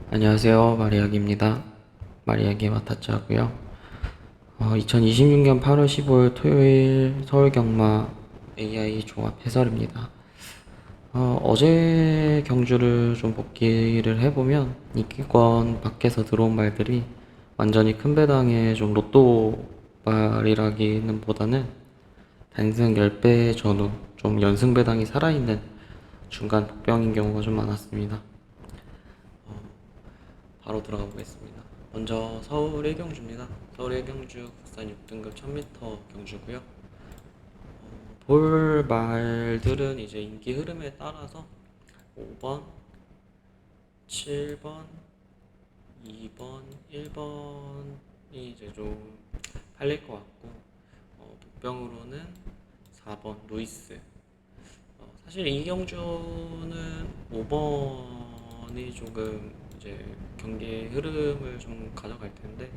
안녕하세요. 마리아기입니다. 마리아기 마타짜고요. 2026년 8월 15일 토요일 서울 경마 AI 종합 해설입니다. 어제 경주를 좀 복기를 해보면 이기권 밖에서 들어온 말들이 완전히 큰 배당의 좀 로또 말이라기는 보다는 단승 10배 전후 좀 연승 배당이 살아있는 중간 복병인 경우가 좀 많았습니다. 바로 들어가 보겠습니다. 먼저 서울 1경주입니다. 서울 1경주 국산 6등급 1000m 경주고요. 볼 말들은 이제 인기 흐름에 따라서 5번, 7번, 2번, 1번이 이제 좀 팔릴 것 같고, 복병으로는 4번 루이스. 사실 이 경주는 5번이 조금 이제 경기의 흐름을 좀 가져갈 텐데,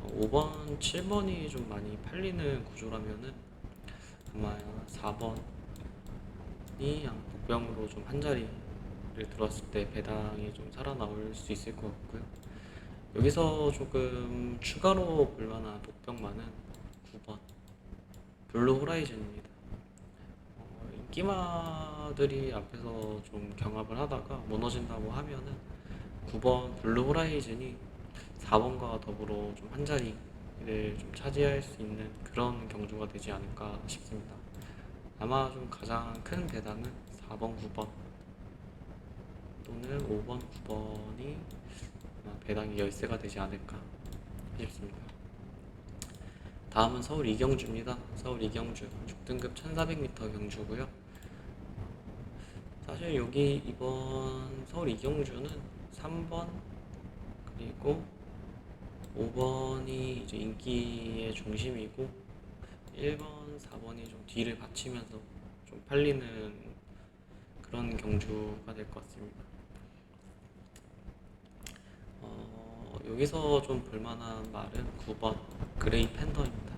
5번, 7번이 좀 많이 팔리는 구조라면은 아마 4번이 복병으로 좀 한 자리를 들었을 때 배당이 좀 살아나올 수 있을 것 같고요. 여기서 조금 추가로 볼만한 복병만은 9번 블루 호라이즌입니다. 인기마들이 앞에서 좀 경합을 하다가 무너진다고 하면은 9번 블루 호라이즌이 4번과 더불어 좀 한 자리를 좀 차지할 수 있는 그런 경주가 되지 않을까 싶습니다. 아마 좀 가장 큰 배당은 4번, 9번 또는 5번, 9번이 배당이 열세가 되지 않을까 싶습니다. 다음은 서울 이경주입니다. 서울 이경주 6등급 1400m 경주고요. 사실 여기 이번 서울 이경주는 3번 그리고 5번이 이제 인기의 중심이고 1번, 4번이 좀 뒤를 받치면서 좀 팔리는 그런 경주가 될 것 같습니다. 여기서 좀 볼만한 말은 9번 그레이 팬더입니다.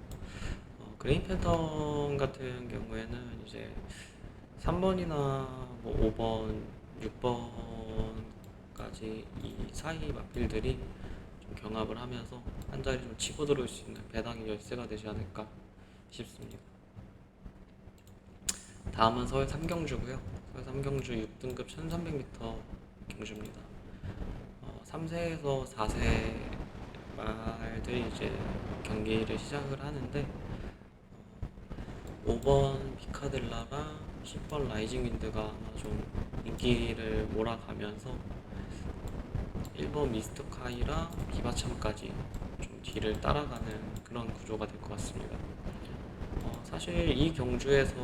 그레이 팬더 같은 경우에는 이제 3번이나 뭐 5번, 6번까지 이 사이 마필들이 좀 경합을 하면서 한 자리 좀 치고 들어올 수 있는 배당이 열세가 되지 않을까 싶습니다. 다음은 서울 3경주고요. 서울 3경주 6등급 1300m 경주입니다. 3세에서 4세 말들이 이제 경기를 시작을 하는데 5번 피카델라랑 10번 라이징 윈드가 아마 좀 인기를 몰아가면서 1번 미스터 카이랑 비바참까지 좀 뒤를 따라가는 그런 구조가 될 것 같습니다. 사실 이 경주에서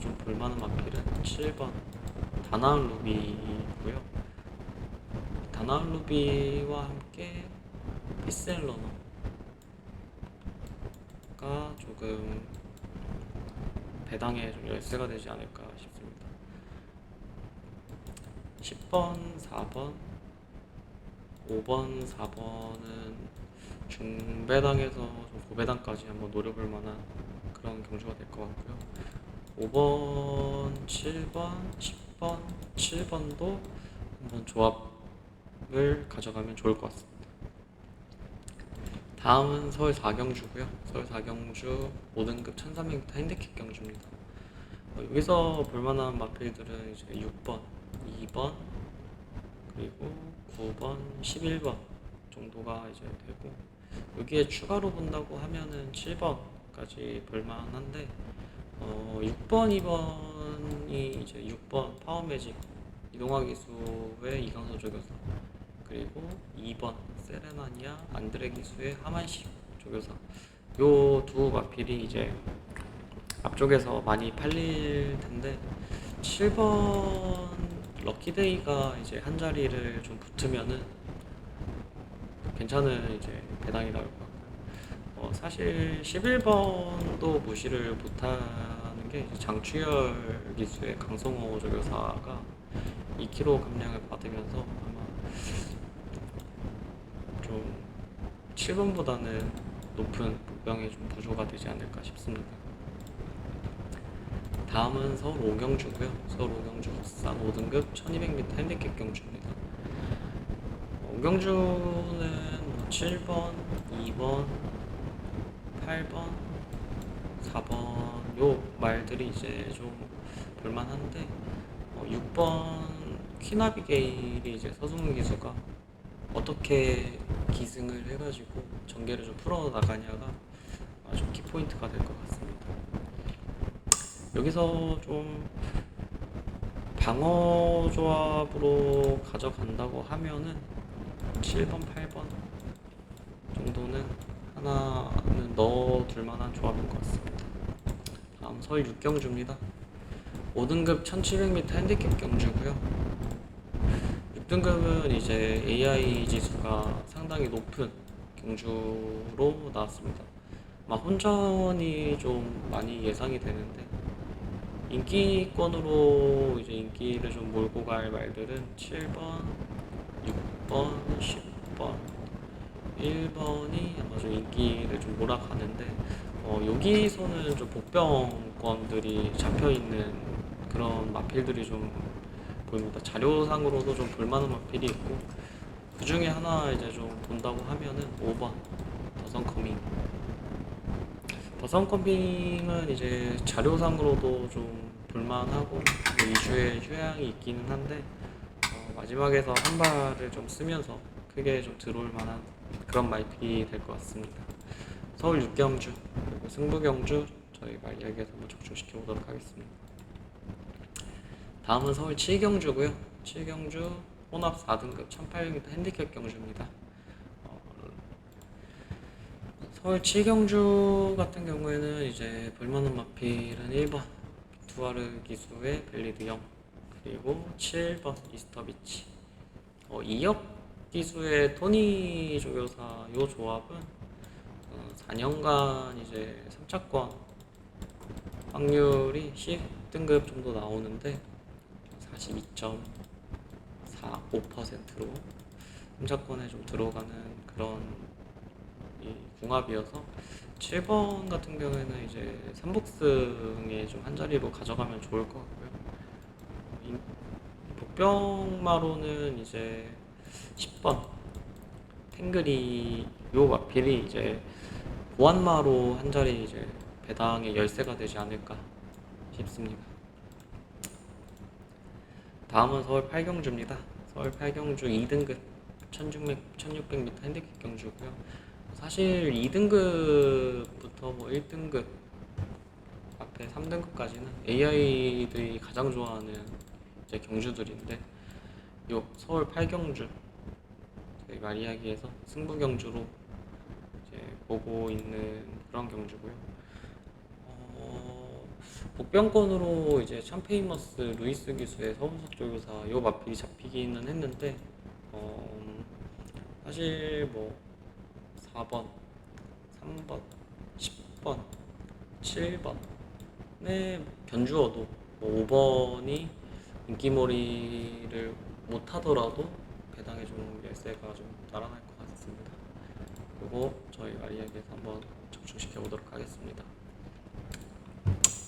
좀 볼만한 마필은 7번 다나운 루비고요. 다나운 루비와 함께 피셀러너가 조금 배당에 좀 열세가 되지 않을까 싶습니다. 10번, 4번, 5번, 4번은 중배당에서 좀 고배당까지 한번 노려볼 만한 그런 경주가 될 것 같고요. 5번, 7번, 10번, 7번도 한번 조합을 가져가면 좋을 것 같습니다. 다음은 서울 4경주고요. 서울 4경주 5등급 1300m 핸디캡 경주입니다. 여기서 볼만한 마필들은 이제 6번, 2번, 그리고 9번, 11번 정도가 이제 되고, 여기에 추가로 본다고 하면은 7번까지 볼만한데 6번, 2번이 이제 6번 파워매직 이동화 기수의 이강서 조교사, 그리고 2번 세레나니아 안드레 기수의 하만식 조교사, 요 두 마필이 이제 앞쪽에서 많이 팔릴 텐데 7번 럭키데이가 이제 한 자리를 좀 붙으면은 괜찮은 이제 배당이 나올 것 같고요. 사실 11번도 무시를 못하는 게 장추열 기수의 강성호 조교사가 2kg 감량을 받으면서 아마 좀 7번보다는 높은 복병에 좀 부조가 되지 않을까 싶습니다. 다음은 서울 5경주고요. 서울 5경주 국산 5등급 1200m 핸디캡 경주입니다. 우경주는 뭐 7번, 2번, 8번, 4번 요 말들이 이제 좀 볼만한데 6번 퀸아비게일이 이제 서승훈 기수가 어떻게 기승을 해가지고 전개를 좀 풀어나가냐가 아주 키포인트가 될 것 같습니다. 여기서 좀 방어 조합으로 가져간다고 하면은 7번, 8번 정도는 하나는 넣어둘 만한 조합인 것 같습니다. 다음 서울 6경주입니다. 5등급 1700m 핸디캡 경주고요. 6등급은 이제 AI 지수가 상당히 높은 경주로 나왔습니다. 혼전이 좀 많이 예상이 되는데 인기권으로 이제 인기를 좀 몰고 갈 말들은 7번, 6번, 10번, 1번이 아마 좀 인기를 좀 몰아가는데 여기서는 좀 복병권들이 잡혀있는 그런 마필들이 좀 보입니다. 자료상으로도 좀 볼만한 마필이 있고 그 중에 하나 이제 좀 본다고 하면은 5번 더선커밍. 더선커밍은 이제 자료상으로도 좀 볼만하고 위주의 휴양이 있기는 한데 마지막에서 한 발을 좀 쓰면서 크게 좀 들어올 만한 그런 마필이 될 것 같습니다. 서울 6경주 그리고 승부경주 저희 말 이야기에서 한번 적중시켜 보도록 하겠습니다. 다음은 서울 7경주고요. 7경주 혼합 4등급 1800m 핸디캡 경주입니다. 서울 7경주 같은 경우에는 이제 볼만한 마필은 1번 두아르 기수의 벨리드 형 그리고 7번 이스터비치 2역 기수의 토니 조교사 요 조합은 4년간 이제 3차권 확률이 10등급 정도 나오는데 42.45%로 3차권에 좀 들어가는 그런 이 궁합이어서 7번 같은 경우에는 이제 3복승에 좀 한 자리로 가져가면 좋을 것 같고요. 복병마로는 이제 10번 탱글이 요 마필이 이제 보안마로 한 자리 이제 배당의 열쇠가 되지 않을까 싶습니다. 다음은 서울 8경주입니다. 서울 8경주 2등급 1600m 핸디캡 경주고요. 사실 2등급부터 뭐 1등급 앞에 3등급까지는 AI들이 가장 좋아하는 이제 경주들인데 요 서울 8경주 저희 말 이야기에서 승부 경주로 이제 보고 있는 그런 경주고요. 복병권으로 이제 샴페이머스 루이스 기수의 서문석 조교사 요 마필이 잡히기는 했는데 사실 뭐 4번, 3번, 10번, 7번에 견주어도 뭐 5번이 인기몰이를 못하더라도 배당에 좀 열쇠가 좀 달아날 것 같습니다. 그리고 저희 마리아에서 한번 적중시켜 보도록 하겠습니다.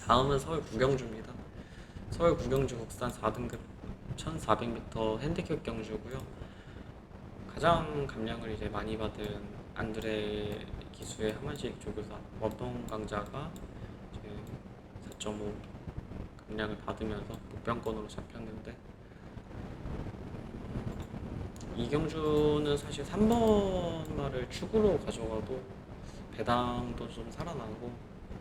다음은 서울 9경주입니다. 서울 9경주 국산 4등급 1400m 핸디캡 경주고요. 가장 감량을 이제 많이 받은 안드레 기수의 하만식 조교사 원동 강자가 이제 4.5 감량을 받으면서 복병권으로 잡혔는데 이 경주는 사실 3번 말을 축으로 가져가도 배당도 좀 살아나고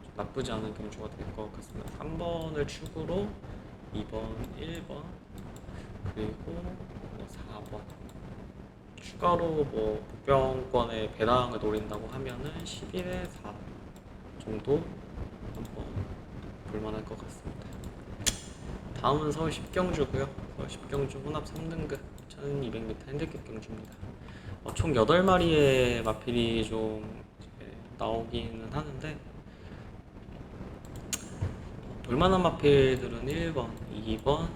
좀 나쁘지 않은 경주가 될 것 같습니다. 3번을 축으로 2번, 1번 그리고 4번 추가로 뭐 복병권의 배당을 노린다고 하면은 11에 4 정도 한번 볼만할 것 같습니다. 다음은 서울 10경주고요. 서울 10경주 혼합 3등급 1200m 핸디캡 경주입니다. 총 8마리의 마필이 좀 나오기는 하는데 볼만한 마필들은 1번, 2번,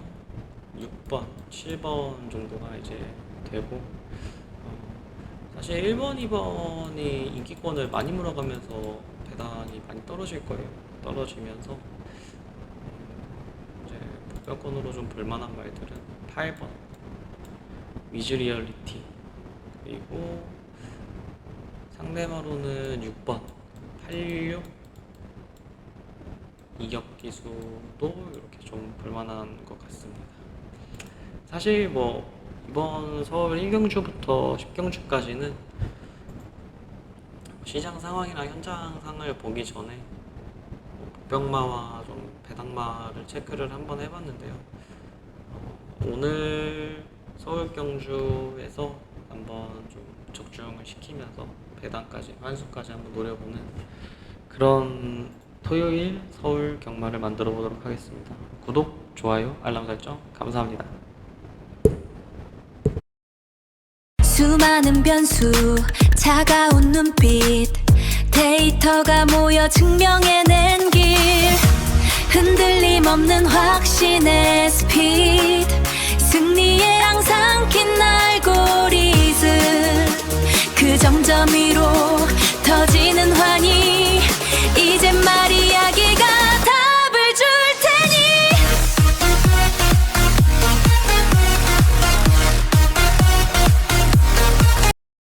6번, 7번 정도가 이제 되고 사실 1번, 2번이 인기권을 많이 물어가면서 배당이 많이 떨어질 거예요. 떨어지면서 이제 복병권으로 좀 볼만한 말들은 8번 위즈 리얼리티 그리고 상대마로는 6번 86 이격 기수도 이렇게 좀 볼만한 것 같습니다. 사실 뭐 이번 서울 1경주부터 10경주까지는 시장 상황이나 현장상을 보기 전에 복병마와 좀 배당마를 체크를 한번 해봤는데요. 오늘 서울 경주에서 한번 좀 적중을 시키면서 배당까지 환수까지 한번 노려보는 그런 토요일 서울 경마를 만들어 보도록 하겠습니다. 구독, 좋아요, 알람 설정 감사합니다. 수많은 변수, 차가운 눈빛, 데이터가 모여 증명해낸 길, 흔들림 없는 확신의 스피드, 승리에 항상 긴 알고리즘, 그 점점 위로 터지는 환희, 이젠 말